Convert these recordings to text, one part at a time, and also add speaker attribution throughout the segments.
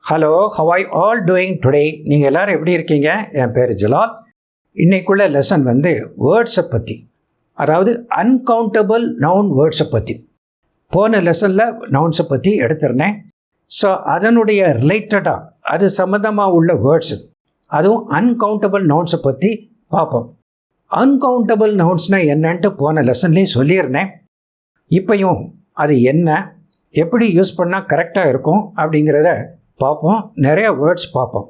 Speaker 1: Hello, how I all doing today? நீங்கள் எல்லோரும் எப்படி இருக்கீங்க? என் பேர் ஜலால். இன்றைக்குள்ள லெசன் வந்து வேர்ட்ஸை பற்றி, அதாவது அன்கவுண்டபிள் நவுன் வேர்ட்ஸை பற்றி. போன லெசனில் நவுன்ஸை பற்றி எடுத்திருந்தேன். ஸோ அதனுடைய ரிலேட்டடாக அது சம்மந்தமாக உள்ள வேர்ட்ஸு, அதுவும் அன்கவுண்டபிள் நவுன்ஸை பற்றி பார்ப்போம். அன்கவுண்டபிள் நவுன்ஸ்னால் என்னன்ட்டு போன லெசன்லேயும் சொல்லியிருந்தேன். இப்பையும் அது என்ன, எப்படி யூஸ் பண்ணால் கரெக்டாக இருக்கும் அப்படிங்கிறத பார்ப்போம். நிறைய வேர்ட்ஸ் பார்ப்போம்.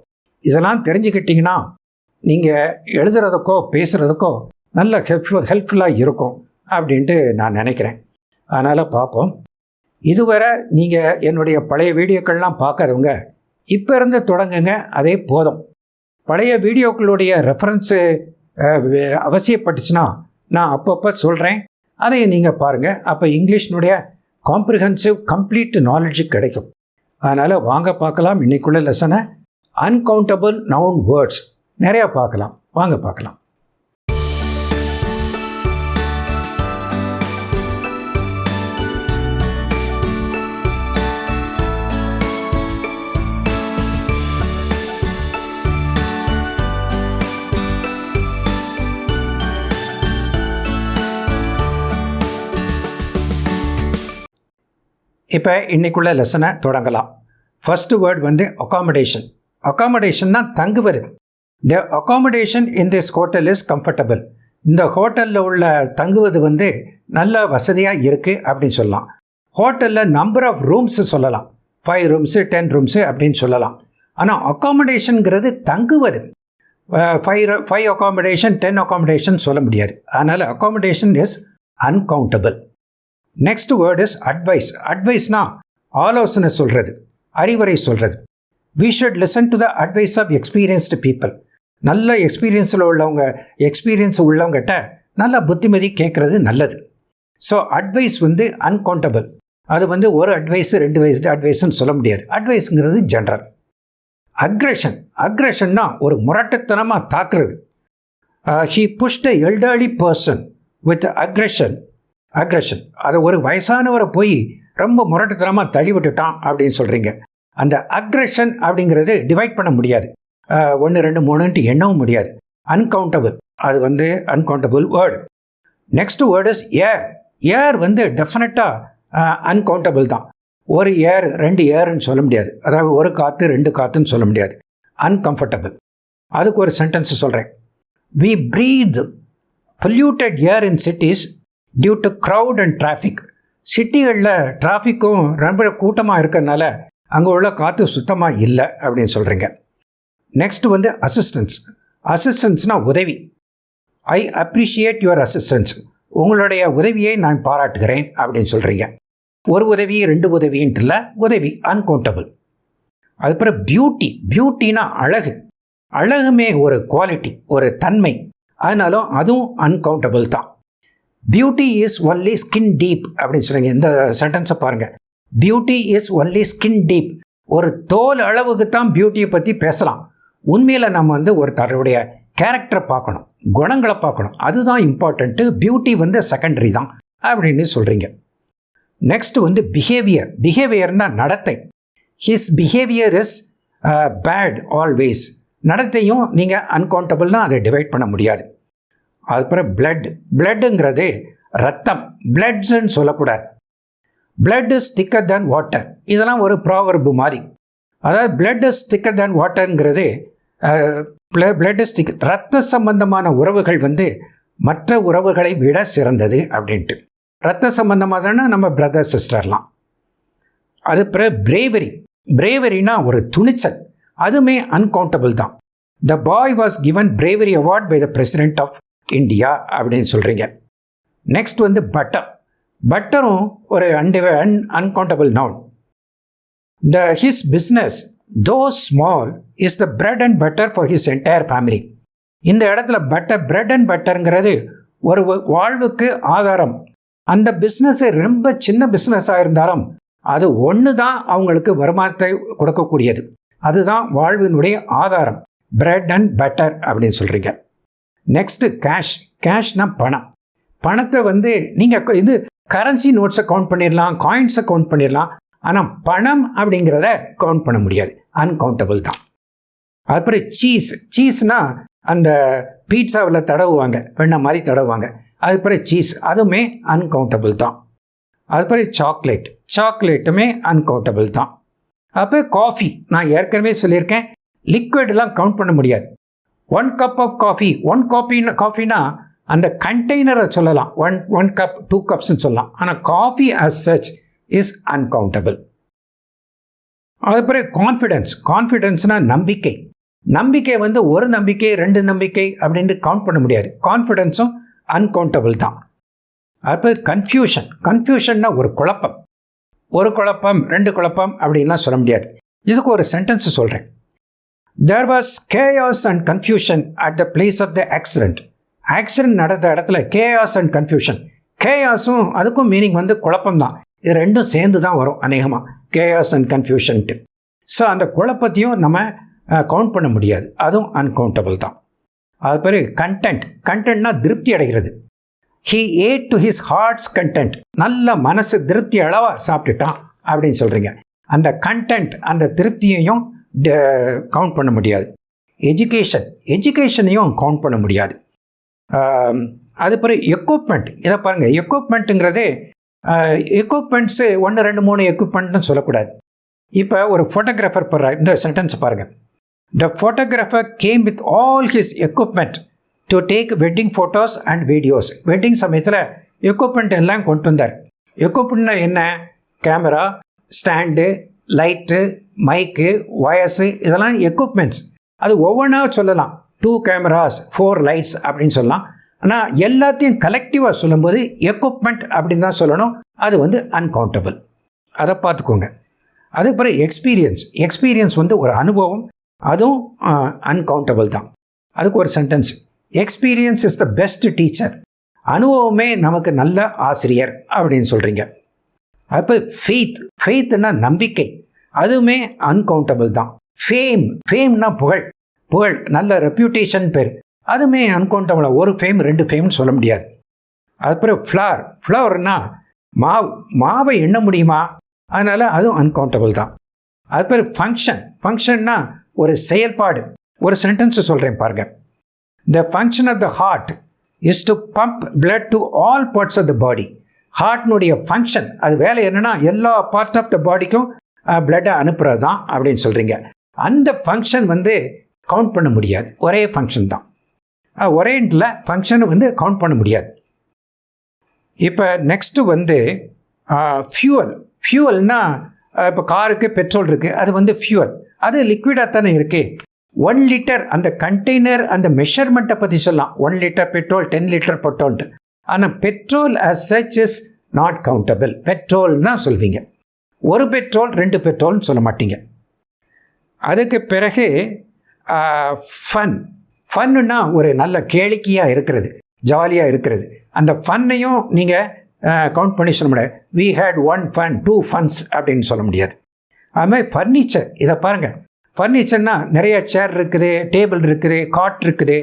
Speaker 1: இதெல்லாம் தெரிஞ்சுக்கிட்டிங்கன்னா நீங்கள் எழுதுறதுக்கோ பேசுகிறதுக்கோ நல்ல ஹெல்ப்ஃபுல்லாக இருக்கும் அப்படின்ட்டு நான் நினைக்கிறேன். அதனால் பார்ப்போம். இதுவரை நீங்கள் என்னுடைய பழைய வீடியோக்கள்லாம் பார்க்காதவங்க இப்போ இருந்து தொடங்குங்க, அதே போதும். பழைய வீடியோக்களுடைய ரெஃபரன்ஸு அவசியப்பட்டுச்சுன்னா நான் அப்பப்போ சொல்கிறேன், அதை நீங்கள் பாருங்கள். அப்போ இங்கிலீஷினுடைய காம்ப்ரிஹென்சிவ் கம்ப்ளீட் நாலேஜ் கிடைக்கும். அதனால் வாங்க பார்க்கலாம் இன்றைக்குள்ள லெசனை. அன்கவுண்டபிள் நவுன் வேர்ட்ஸ் நிறையா பார்க்கலாம், வாங்க பார்க்கலாம். இப்போ இன்றைக்குள்ள லெசனை தொடங்கலாம். ஃபஸ்ட்டு வேர்ட் வந்து அகாமடேஷன். அகாமடேஷன்னா தங்குவது. The accommodation in this hotel is comfortable. இந்த ஹோட்டலில் உள்ள தங்குவது வந்து நல்ல வசதியாக இருக்குது அப்படின்னு சொல்லலாம். ஹோட்டலில் நம்பர் ஆஃப் ரூம்ஸு சொல்லலாம், 5 ரூம்ஸு 10 ரூம்ஸு அப்படின்னு சொல்லலாம். ஆனால் அகாமடேஷனுங்கிறது தங்குவது. 5 அகாமடேஷன் 10 அகாமடேஷன் சொல்ல முடியாது. அதனால் accommodation is uncountable. Next word is advice. அட்வைஸ்னால் ஆலோசனை சொல்கிறது, அறிவுரை சொல்கிறது. We should listen to the advice of experienced people. நல்ல எக்ஸ்பீரியன்ஸ் உள்ளவங்ககிட்ட நல்ல புத்திமதி கேட்குறது நல்லது. ஸோ அட்வைஸ் வந்து அன்கவுண்டபிள். அது வந்து ஒரு அட்வைஸு 2 அட்வைஸ்ன்னு சொல்ல முடியாது. அட்வைஸுங்கிறது ஜென்ரல். அக்ரெஷன்னா ஒரு முரட்டுத்தனமாக தாக்குறது. He pushed a elderly person with aggression. அதை ஒரு வயசானவரை போய் ரொம்ப முரட்டுத்தனமாக தள்ளி விட்டுட்டான் அப்படின்னு சொல்கிறீங்க. அந்த அக்ரெஷன் அப்படிங்கிறது டிவைட் பண்ண முடியாது, 1 2 3ன்ட்டு எண்ணவும் முடியாது. அன்கவுண்டபிள், அது வந்து uncountable word. Next word is air. Air வந்து டெஃபினட்டாக அன்கவுண்டபிள் தான். ஒரு ஏர் 2 ஏர்ன்னு சொல்ல முடியாது. அதாவது ஒரு காற்று 2 காற்றுன்னு சொல்ல முடியாது. அன்கம்ஃபர்டபிள். அதுக்கு ஒரு சென்டென்ஸ் சொல்கிறேன். We breathe polluted air in cities due to crowd and traffic. சிட்டிகளில் டிராஃபிக்கும் ரொம்ப கூட்டமாக இருக்கிறதுனால அங்கே உள்ள காற்று சுத்தமாக இல்லை அப்படின்னு சொல்கிறீங்க. நெக்ஸ்ட் வந்து அசிஸ்டன்ஸ்னால் உதவி. I appreciate your assistance. உங்களுடைய உதவியை நான் பாராட்டுகிறேன் அப்படின்னு சொல்கிறீங்க. ஒரு உதவி 2 உதவின்ட்டு இல்லை, உதவி அன்கவுண்டபிள். அதுக்கப்புறம் பியூட்டினா அழகு. அழகுமே ஒரு குவாலிட்டி, ஒரு தன்மை. அதனாலும் அதுவும் அன்கவுண்டபிள் தான். Beauty is only skin deep அப்படின்னு சொல்லுங்க. இந்த சென்டென்ஸை பாருங்கள். Beauty is only skin deep. ஒரு தோல் அளவுக்கு தான் பியூட்டியை பற்றி பேசலாம். உண்மையில் நம்ம வந்து ஒருத்தருடைய கேரக்டரை பார்க்கணும், குணங்களை பார்க்கணும். அதுதான் இம்பார்ட்டண்ட்டு. பியூட்டி வந்து செகண்டரி தான் அப்படின்னு சொல்கிறீங்க. நெக்ஸ்ட் வந்து பிஹேவியர்னால் நடத்தை. His behaviour is bad always. நடத்தையும் நீங்கள் அன்கவுண்டபிள்னால் அதை டிவைட் பண்ண முடியாது. அதுக்கப்புறம் பிளட்டுங்கிறது ரத்தம். பிளட்ஸ்ன்னு சொல்லக்கூடாது. பிளட் இஸ் திக்கர் தேன் வாட்டர். இதெல்லாம் ஒரு ப்ராவர்பு மாதிரி. அதாவது பிளட் இஸ் திக்கர் தேன் வாட்டருங்கிறது பிளட் இஸ் திக். ரத்த சம்பந்தமான உறவுகள் வந்து மற்ற உறவுகளை விட சிறந்தது அப்படின்ட்டு. ரத்த சம்பந்தமாக தானே நம்ம பிரதர் சிஸ்டர்லாம். அதுக்கப்புறம் பிரேவரினா ஒரு துணிச்சல். அதுவுமே அன்கவுண்டபிள் தான். The boy was given bravery award by the President of India அப்படின்னு சொல்கிறீங்க. நெக்ஸ்ட் வந்து பட்டரும் ஒரு uncountable noun. His business though small is the bread and butter for his entire family. இந்த இடத்துல பிரெட் அண்ட் பட்டருங்கிறது ஒரு வாழ்வுக்கு ஆதாரம். அந்த பிஸ்னஸை ரொம்ப சின்ன பிஸ்னஸாக இருந்தாலும் அது ஒன்று தான் அவங்களுக்கு வருமானத்தை கொடுக்கக்கூடியது. அதுதான் வாழ்வினுடைய ஆதாரம். பிரெட் அண்ட் பட்டர் அப்படின்னு சொல்கிறீங்க. நெக்ஸ்ட்டு கேஷ்னால் பணம். பணத்தை வந்து நீங்கள் இது கரன்சி நோட்ஸை கவுண்ட் பண்ணிடலாம், காயின்ஸை கவுண்ட் பண்ணிடலாம். ஆனால் பணம் அப்படிங்கிறத கவுண்ட் பண்ண முடியாது, அன்கவுண்டபிள் தான். அதுக்கப்புறம் சீஸ்னால் அந்த பீட்சாவில் தடவுவாங்க, வெண்ணெய் மாதிரி தடவுவாங்க, அதுக்கப்புறம் சீஸ், அதுவுமே அன்கவுண்டபிள் தான். அதுக்கப்புறம் சாக்லேட்டுமே அன்கவுண்டபிள் தான். அப்போ காஃபி, நான் ஏற்கனவே சொல்லியிருக்கேன், லிக்விடெலாம் கவுண்ட் பண்ண முடியாது. 1 cup ஆஃப் காஃபி, 1 காஃபினா அந்த கண்டெய்னரை சொல்லலாம், 1 cup 2 cups சொல்லலாம். ஆனால் coffee as such is uncountable. அதுக்கப்புறம் கான்ஃபிடென்ஸ்னால் நம்பிக்கை வந்து ஒரு நம்பிக்கை 2 நம்பிக்கை அப்படின்ட்டு கவுண்ட் பண்ண முடியாது, கான்ஃபிடென்ஸும் அன்கவுண்டபிள் தான். அதுக்கப்புறம் கன்ஃபியூஷன்னா ஒரு குழப்பம் 2 குழப்பம் அப்படின்லாம் சொல்ல முடியாது. இதுக்கு ஒரு சென்டென்ஸ் சொல்கிறேன். There was chaos and confusion at the place of the accident. Accident நடந்த இடத்துல chaos and confusion. கேயாஸும் அதுக்கும் மீனிங் வந்து குழப்பம் தான். இது ரெண்டும் சேர்ந்து தான் வரும் அநேகமாக, chaos and confusionட்டு. ஸோ அந்த குழப்பத்தையும் நம்ம கவுண்ட் பண்ண முடியாது, அதுவும் அன்கவுண்டபிள் தான். அது பிறகு கண்டென்ட்னா திருப்தி அடைகிறது. He ate to his heart's content. நல்ல மனசு திருப்தி அளவாக சாப்பிட்டுட்டான் அப்படின்னு சொல்கிறீங்க. அந்த கண்டென்ட், அந்த திருப்தியையும் கவுண்ட் பண்ண முடியாது. எஜுகேஷனையும் கவுண்ட் பண்ண முடியாது. அது பிறகு எக்யூப்மெண்ட், இதை பாருங்கள், எக்யூப்மெண்ட்டுங்கிறதே எக்யூப்மெண்ட்ஸு 1 2 3 எக்யூப்மெண்ட்னு சொல்லக்கூடாது. இப்போ ஒரு ஃபோட்டோகிராஃபர் போடுற இந்த சென்டென்ஸ் பாருங்கள். The photographer came with all his equipment to take wedding photos and videos. Wedding சமயத்தில் எக்யூப்மெண்ட் எல்லாம் கொண்டு வந்தார். எக்யூப்மெண்ட்னா என்ன? கேமரா, ஸ்டாண்டு, லைட்டு, மைக்கு, வயர்ஸு, இதெல்லாம் எக்யூப்மெண்ட்ஸ். அது ஒவ்வொன்றா சொல்லலாம், 2 cameras 4 lights அப்படின்னு சொல்லலாம். ஆனால் எல்லாத்தையும் கலெக்டிவாக சொல்லும்போது எக்யூப்மெண்ட் அப்படின்னு தான் சொல்லணும். அது வந்து அன்கவுண்டபிள், அதை பார்த்துக்கோங்க. அதுக்கப்புறம் எக்ஸ்பீரியன்ஸ் வந்து ஒரு அனுபவம், அதுவும் அன்கவுண்டபிள் தான். அதுக்கு ஒரு sentence, experience is the best teacher. அனுபவமே நமக்கு நல்ல ஆசிரியர் அப்படின்னு சொல்கிறீங்க. அப்போ ஃபெய்த்னா நம்பிக்கை, அதுவுமே அன்கவுண்டபிள் தான். ஃபேம்னா புகழ், நல்ல ரெப்யூட்டேஷன் பேர், அதுவுமே அன்கவுண்டபிள். ஒரு ஃபேம் 2 ஃபேம்னு சொல்ல முடியாது. அதுக்கப்புறம் ஃப்ளவர்னா மாவை எண்ண முடியுமா? அதனால் அதுவும் அன்கவுண்டபிள் தான். அதுக்கப்புறம் ஃபங்க்ஷன்னா ஒரு செயல்பாடு. ஒரு சென்டென்ஸ் சொல்கிறேன் பாருங்க. The function of the heart is to pump blood to all parts of the body. ஹார்ட்னுடைய ஃபங்க்ஷன், அது வேலை என்னென்னா எல்லா பார்ட் ஆஃப் த பாடிக்கும் பிளட்டை அனுப்புகிறது தான் அப்படின்னு சொல்கிறீங்க. அந்த ஃபங்க்ஷன் வந்து கவுண்ட் பண்ண முடியாது, ஒரே ஃபங்க்ஷன் தான். ஒரே ஃபங்க்ஷனை வந்து கவுண்ட் பண்ண முடியாது. இப்போ நெக்ஸ்ட்டு வந்து ஃபியூவல்னா, இப்போ காருக்கு பெட்ரோல் இருக்குது, அது வந்து ஃபியூவல், அது லிக்விடாக தானே இருக்குது. 1 liter அந்த கண்டெய்னர், அந்த மெஷர்மெண்ட்டை பற்றி சொல்லலாம். 1 liter பெட்ரோல், 10 liter பெட்ரோல்ட்டு. ஆனால் petrol as such is not countable. பெட்ரோல்னா சொல்வீங்க, ஒரு பெட்ரோல் 2 பெட்ரோல்னு சொல்ல மாட்டீங்க. அதுக்கு பிறகு ஃபன்னுன்னா ஒரு நல்ல கேளிக்கையாக இருக்கிறது, ஜாலியாக இருக்கிறது. அந்த ஃபன்னையும் நீங்கள் கவுண்ட் பண்ணி சொல்ல முடியாது. We had 1 fun 2 funs அப்படின்னு சொல்ல முடியாது. அதுமாதிரி ஃபர்னிச்சர், இதை பாருங்கள். ஃபர்னிச்சர்னால் நிறைய சேர் இருக்குது, டேபிள் இருக்குது, காட் இருக்குது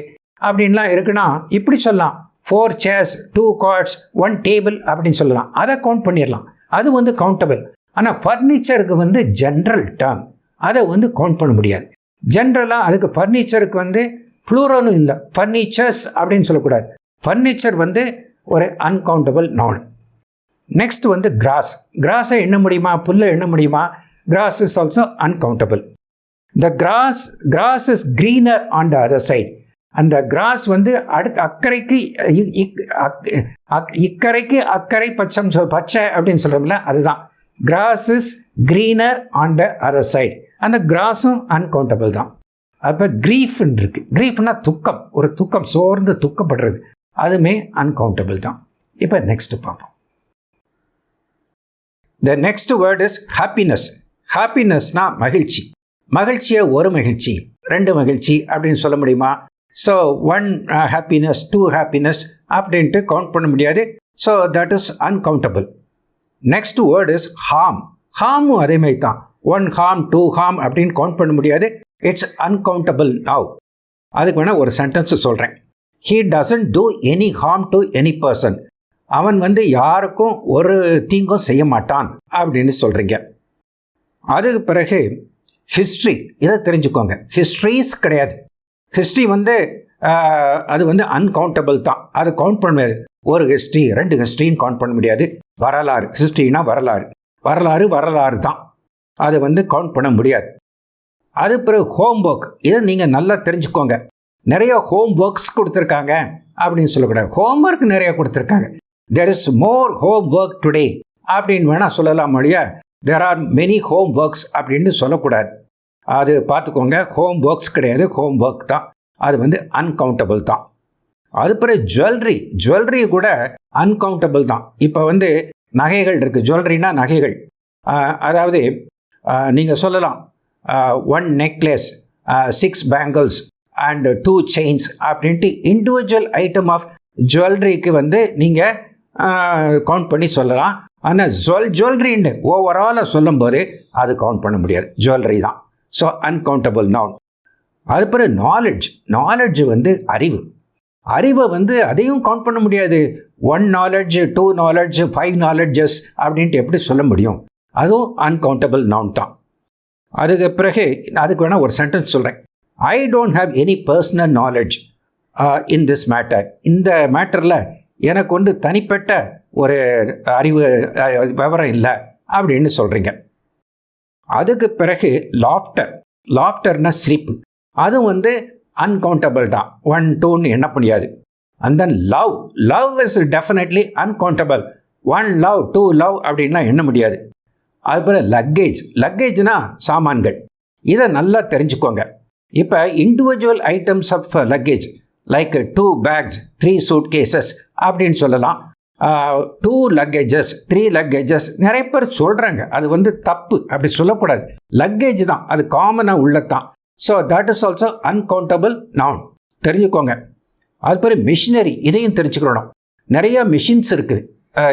Speaker 1: அப்படின்லாம் இருக்குன்னா இப்படி சொல்லலாம். 4 chairs 2 cots 1 table அப்படின்னு சொல்லலாம். அதை கவுண்ட் பண்ணிடலாம், அது வந்து கவுண்டபிள். ஆனால் ஃபர்னிச்சருக்கு வந்து ஜென்ரல் டேர்ம், அதை வந்து கவுண்ட் பண்ண முடியாது. ஜென்ரலாக அதுக்கு ஃபர்னிச்சருக்கு வந்து ப்ளூரலும் இல்லை, ஃபர்னிச்சர்ஸ் அப்படின்னு சொல்லக்கூடாது. ஃபர்னிச்சர் வந்து ஒரு அன்கவுண்டபிள் நவுன். நெக்ஸ்ட் வந்து கிராஸை எண்ண முடியுமா? புல்லை எண்ண முடியுமா? Cross is also uncountable. The grass is greener on the other side. அந்த கிராஸ் வந்து அடுத்த இக்கரைக்கு அக்கறை பச்சை அப்படின்னு சொல்கிறோம்ல, அதுதான். Cross is greener on the other side. அந்த கிராஸும் அன்கவுண்டபிள் தான். அப்போ க்ரீஃப்னு இருக்குது. க்ரீஃப்னா துக்கம், ஒரு துக்கம், சோர்ந்து துக்கப்படுறது, அதுவுமே அன்கவுண்டபிள் தான். இப்போ நெக்ஸ்ட்டு பார்ப்போம். The next word is happiness. ஹாப்பினஸ்னால் மகிழ்ச்சியை ஒரு மகிழ்ச்சி 2 மகிழ்ச்சி அப்படின்னு சொல்ல முடியுமா? ஸோ 1 happiness 2 happiness அப்படின்ட்டு கவுண்ட் பண்ண முடியாது. So that is uncountable. Next word is ஹார்மும் அதேமாதிரி தான். 1 harm 2 harm அப்படின்னு கவுண்ட் பண்ண முடியாது. It's uncountable now. அதுக்கு வேணால் ஒரு சென்டென்ஸ் சொல்கிறேன். He doesn't do any harm to any person. அவன் வந்து யாருக்கும் ஒரு தீங்கும் செய்ய மாட்டான் அப்படின்னு சொல்கிறீங்க. அதுக்கு பிறகு ஹிஸ்ட்ரி, இதை தெரிஞ்சுக்கோங்க. ஹிஸ்ட்ரிஸ் கிடையாது. ஹிஸ்ட்ரி வந்து அது வந்து அன்கவுண்டபிள் தான். அது கவுண்ட் பண்ண முடியாது. ஒரு ஹிஸ்ட்ரி 2 ஹிஸ்ட்ரின்னு கவுண்ட் பண்ண முடியாது. வரலாறு, ஹிஸ்ட்ரினா வரலாறு, வரலாறு தான். அதை வந்து கவுண்ட் பண்ண முடியாது. அது பிறகு ஹோம் ஒர்க், இதை நீங்கள் நல்லா தெரிஞ்சுக்கோங்க. நிறைய ஹோம் ஒர்க்ஸ் கொடுத்துருக்காங்க அப்படின்னு சொல்லக்கூடாது. ஹோம் ஒர்க் நிறைய கொடுத்துருக்காங்க. There is more home work today அப்படின்னு வேணால் சொல்லலாம் மொழியா. There are many home works அப்படின்னு சொல்லக்கூடாது. அது பார்த்துக்கோங்க. ஹோம் ஒர்க்ஸ் கிடையாது, ஹோம் ஒர்க் தான். அது வந்து அன்கவுண்டபிள் தான். அது பிறகு ஜுவல்லரி கூட அன்கவுண்டபிள் தான். இப்போ வந்து நகைகள் இருக்குது. ஜுவல்லரினா நகைகள். அதாவது நீங்கள் சொல்லலாம் 1 நெக்லஸ், 6 பேங்கிள்ஸ் அண்ட் 2 செயின்ஸ் அப்படின்ட்டு இண்டிவிஜுவல் ஐட்டம் ஆஃப் ஜுவல்லரிக்கு வந்து நீங்கள் கவுண்ட் பண்ணி சொல்லலாம். ஆனால் ஜுவல்லரின்னு ஓவராலாக சொல்லும்போது அது கவுண்ட் பண்ண முடியாது. ஜுவல்லரி தான். So uncountable noun. அது பிறகு நாலெட்ஜ் வந்து அறிவை வந்து அதையும் கவுண்ட் பண்ண முடியாது. 1 நாலெட்ஜ், 2 நாலெட்ஜ், 5 நாலெட்ஜஸ் அப்படின்ட்டு எப்படி சொல்ல முடியும்? அதுவும் அன்கவுண்டபிள் நவுன் தான். அதுக்கு பிறகு அதுக்கு வேணால் ஒரு சென்டென்ஸ் சொல்கிறேன். I don't have any personal knowledge in this matter. இந்த மேட்டரில் எனக்கு வந்து தனிப்பட்ட ஒரு அறிவு விவரம் இல்லை அப்படின்னு சொல்கிறீங்க. அதுக்கு பிறகு லாஃப்டர்னா சிரிப்பு. அதுவும் வந்து அன்கவுண்டபிள் தான். 1, 2ன்னு எண்ண முடியாது. And then love is definitely uncountable. 1 love, 2 love அப்படின்லாம் எண்ண முடியாது. அதுபோல் லக்கேஜ்னா சாமான்கள். இதை நல்லா தெரிஞ்சுக்கோங்க. இப்போ individual items of luggage like 2 bags, 3 suitcases அப்படின்னு சொல்லலாம். 2 லக்கேஜஸ், 3 லக்கேஜஸ் நிறைய பேர் சொல்கிறாங்க. அது வந்து தப்பு, அப்படி சொல்லக்கூடாது. லக்கேஜ் தான், அது காமனாக உள்ளதான். So that is also uncountable noun. தெரிஞ்சுக்கோங்க. அது பிறகு மிஷினரி, இதையும் தெரிஞ்சுக்கணும். நிறைய மிஷின்ஸ் இருக்குது.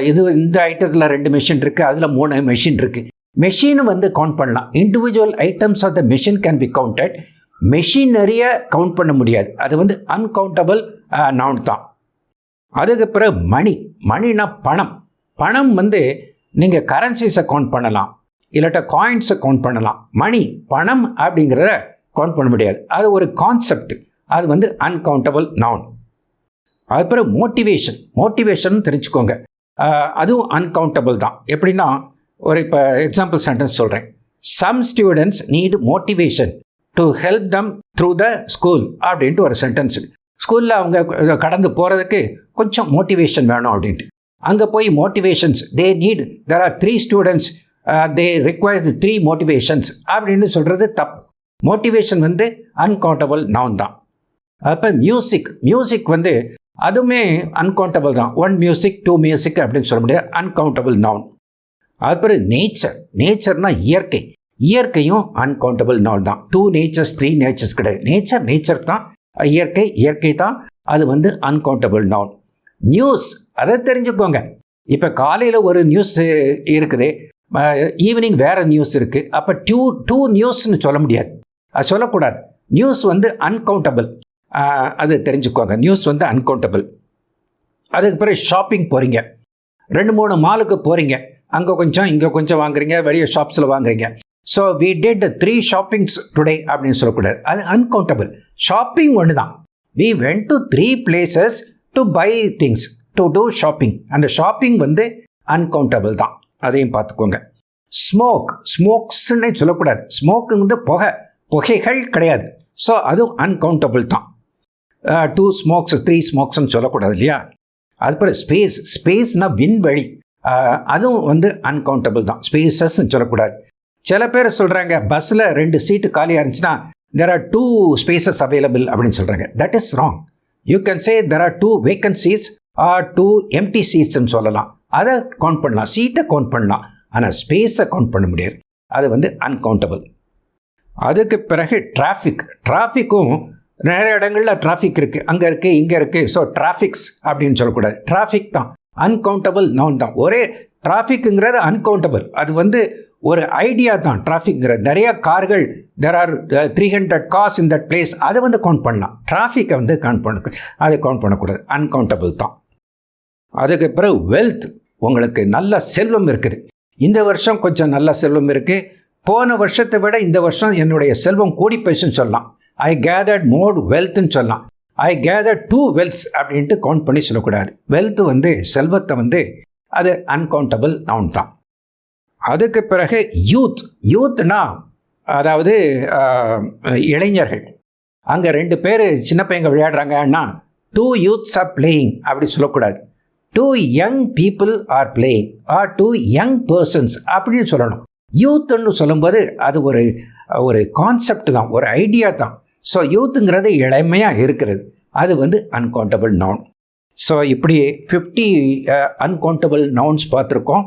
Speaker 1: இது இந்த ஐட்டத்தில் 2 மிஷின் இருக்குது, அதில் 3 மிஷின் இருக்குது. மெஷின் வந்து கவுண்ட் பண்ணலாம். Individual items of the machine can be counted. மெஷினரியை கவுண்ட் பண்ண முடியாது. அது வந்து அன்கவுண்டபிள் நவுன் தான். அதுக்கு பிறகு மணினா பணம் வந்து நீங்கள் கரன்சிஸை கவுண்ட் பண்ணலாம், இல்லாட்ட காயின்ஸை கவுண்ட் பண்ணலாம். பணம் அப்படிங்கிறத கவுண்ட் பண்ண முடியாது. அது ஒரு கான்செப்ட். அது வந்து அன்கவுண்டபிள் நவுன். அது பிறகு மோட்டிவேஷன் தெரிஞ்சுக்கோங்க. அதுவும் அன்கவுண்டபிள் தான். எப்படின்னா இப்போ எக்ஸாம்பிள் சென்டென்ஸ் சொல்கிறேன். Some students need motivation to help them through the school அப்படின்ட்டு ஒரு சென்டென்ஸ். ஸ்கூலில் அவங்க கடந்து போகிறதுக்கு கொஞ்சம் மோட்டிவேஷன் வேணும் அப்படின்ட்டு. அங்கே போய் motivations there are 3 students they require 3 motivations அப்படின்னு சொல்கிறது தப்பு. மோட்டிவேஷன் வந்து அன்கவுண்டபிள் நவுன் தான். அப்போ மியூசிக் வந்து அதுவுமே அன்கவுண்டபிள் தான். 1 மியூசிக், 2 மியூசிக் அப்படின்னு சொல்ல முடியாது. Uncountable noun. அதுக்கப்புறம் நேச்சர்னா இயற்கையும் அன்கவுண்டபிள் நவுன் தான். 2 நேச்சர்ஸ், 3 நேச்சர்ஸ் கிடையாது. நேச்சர் தான். இயற்கை தான். அது வந்து அன்கவுண்டபிள் நவுன். நியூஸ், அதை தெரிஞ்சுக்கோங்க. இப்போ காலையில் ஒரு நியூஸ் இருக்குது, ஈவினிங் வேறு நியூஸ் இருக்குது. அப்போ டூ நியூஸ்ன்னு சொல்ல முடியாது, அது சொல்லக்கூடாது. நியூஸ் வந்து அன்கவுண்டபிள். அது தெரிஞ்சுக்கோங்க. நியூஸ் வந்து அன்கவுண்டபிள். அதுக்கு பிறகு ஷாப்பிங் போகிறீங்க, 2-3 மாலுக்கு போகிறீங்க. அங்கே கொஞ்சம் இங்கே கொஞ்சம் வாங்குறீங்க, வெளியே ஷாப்ஸில் வாங்குறீங்க. So we did 3 shoppings today அப்படின்னு சொல்லக்கூடாது. அது அன்கவுண்டபிள். ஷாப்பிங் ஒன்று தான். We went to 3 places to buy things, to do shopping. அந்த ஷாப்பிங் வந்து அன்கவுண்டபிள் தான். அதையும் பார்த்துக்கோங்க. ஸ்மோக்ஸ்ன்னு சொல்லக்கூடாது. ஸ்மோக்கு வந்து புகைகள் கிடையாது. ஸோ அதுவும் அன்கவுண்டபிள் தான். 2 ஸ்மோக்ஸ், 3 ஸ்மோக்ஸ்ன்னு சொல்லக்கூடாது இல்லையா? அதுக்கப்புறம் ஸ்பேஸ்னால் விண்வெளி, அதுவும் வந்து அன்கவுண்டபிள் தான். ஸ்பேசஸ்ன்னு சொல்லக்கூடாது. சில பேர் சொல்கிறாங்க பஸ்ஸில் 2 சீட்டு காலியாக இருந்துச்சுன்னா there are 2 spaces available அப்படின்னு சொல்கிறாங்க. That is wrong. You can say there are 2 vacancies or 2 empty seatsன்னு சொல்லலாம். அதை கவுண்ட் பண்ணலாம், சீட்டை கவுண்ட் பண்ணலாம். ஆனால் ஸ்பேஸை கவுண்ட் பண்ண முடியாது. அது வந்து அன்கவுண்டபிள். அதுக்கு பிறகு டிராஃபிக்கும் நிறைய இடங்களில் டிராஃபிக் இருக்குது, அங்கே இருக்குது, இங்கே இருக்குது. ஸோ டிராஃபிக்ஸ் அப்படின்னு சொல்லக்கூடாது. டிராஃபிக் தான் அன்கவுண்டபிள் நவுன் தான். ஒரே டிராஃபிக்குங்கிறது அன்கவுண்டபிள். அது வந்து ஒரு ஐடியா தான். டிராஃபிக்ங்கிறது நிறைய கார்கள், there are 300 cars in that place, அதை வந்து கவுண்ட் பண்ணலாம். டிராஃபிக்கை வந்து அதை கவுண்ட் பண்ணக்கூடாது. அன்கவுண்டபிள் தான். அதுக்கு பிறகு வெல்த், உங்களுக்கு நல்ல செல்வம் இருக்குது. இந்த வருஷம் கொஞ்சம் நல்ல செல்வம் இருக்குது, போன வருஷத்தை விட இந்த வருஷம் என்னுடைய செல்வம் கூடி போயிடுச்சுன்னு சொல்லலாம். ஐ கேதர்ட் மோர் வெல்த்ன்னு சொல்லலாம். ஐ கேதர்ட் 2 வெல்த்ஸ் அப்படின்ட்டு கவுண்ட் பண்ணி சொல்லக்கூடாது. வெல்த் வந்து செல்வத்தை வந்து அது அன்கவுண்டபிள் நவுன் தான். அதுக்கு பிறகு யூத்னா அதாவது இளைஞர்கள். அங்கே 2 பேர் சின்ன பையங்க விளையாடுறாங்கன்னா 2 youths are playing அப்படி சொல்லக்கூடாது. 2 young people are playing or 2 young persons அப்படின்னு சொல்லணும். யூத்துன்னு சொல்லும்போது அது ஒரு கான்செப்ட் தான், ஒரு ஐடியா தான். ஸோ யூத்துங்கிறது இளமையாக இருக்கிறது, அது வந்து அன்கவுண்டபிள் நவுன். ஸோ இப்படி 50 அன்கவுண்டபிள் நவுன்ஸ் பார்த்துருக்கோம்.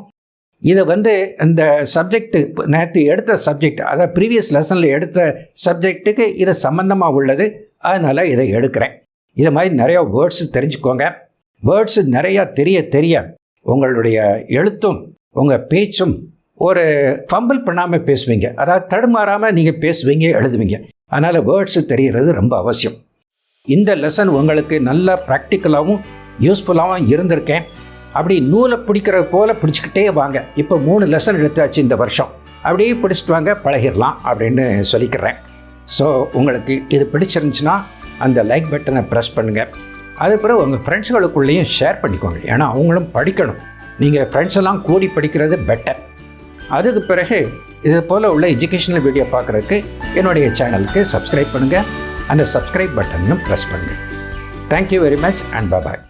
Speaker 1: இதை வந்து இந்த சப்ஜெக்டு நேற்று எடுத்த சப்ஜெக்ட், அதாவது ப்ரீவியஸ் லெசனில் எடுத்த சப்ஜெக்ட்டுக்கு இது சம்மந்தமாக உள்ளது, அதனால் இதை எடுக்கிறேன். இது மாதிரி நிறையா வேர்ட்ஸ் தெரிஞ்சுக்கோங்க. வேர்ட்ஸு நிறையா தெரிய உங்களுடைய எழுத்தும் உங்கள் பேச்சும் ஒரு ஃபம்பிள் பண்ணாமல் பேசுவீங்க, அதாவது தடுமாறாமல் நீங்கள் பேசுவீங்க, எழுதுவீங்க. அதனால் வேர்ட்ஸு தெரிகிறது ரொம்ப அவசியம். இந்த லெசன் உங்களுக்கு நல்ல ப்ராக்டிக்கலாகவும் யூஸ்ஃபுல்லாகவும் இருந்திருக்கேன். அப்படி நூலை பிடிக்கிறது போல் பிடிச்சிக்கிட்டே வாங்க. இப்போ 3 லெசன் எடுத்தாச்சு இந்த வருஷம். அப்படியே பிடிச்சிட்டு வாங்க, பழகிடலாம் அப்படின்னு சொல்லிக்கிறேன். ஸோ உங்களுக்கு இது பிடிச்சிருந்துச்சுன்னா அந்த லைக் பட்டனை ப்ரெஸ் பண்ணுங்கள். அதுக்கப்புறம் உங்கள் ஃப்ரெண்ட்ஸுகளுக்குள்ளேயும் ஷேர் பண்ணிக்கோங்க, ஏன்னா அவங்களும் படிக்கணும். நீங்கள் ஃப்ரெண்ட்ஸ் எல்லாம் கூடி படிக்கிறது பெட்டர். அதுக்கு பிறகு இது போல் உள்ள எஜுகேஷனல் வீடியோ பார்க்குறதுக்கு என்னுடைய சேனலுக்கு சப்ஸ்கிரைப் பண்ணுங்கள். அந்த சப்ஸ்கிரைப் பட்டனையும் ப்ரெஸ் பண்ணுங்கள். Thank you very much and bye.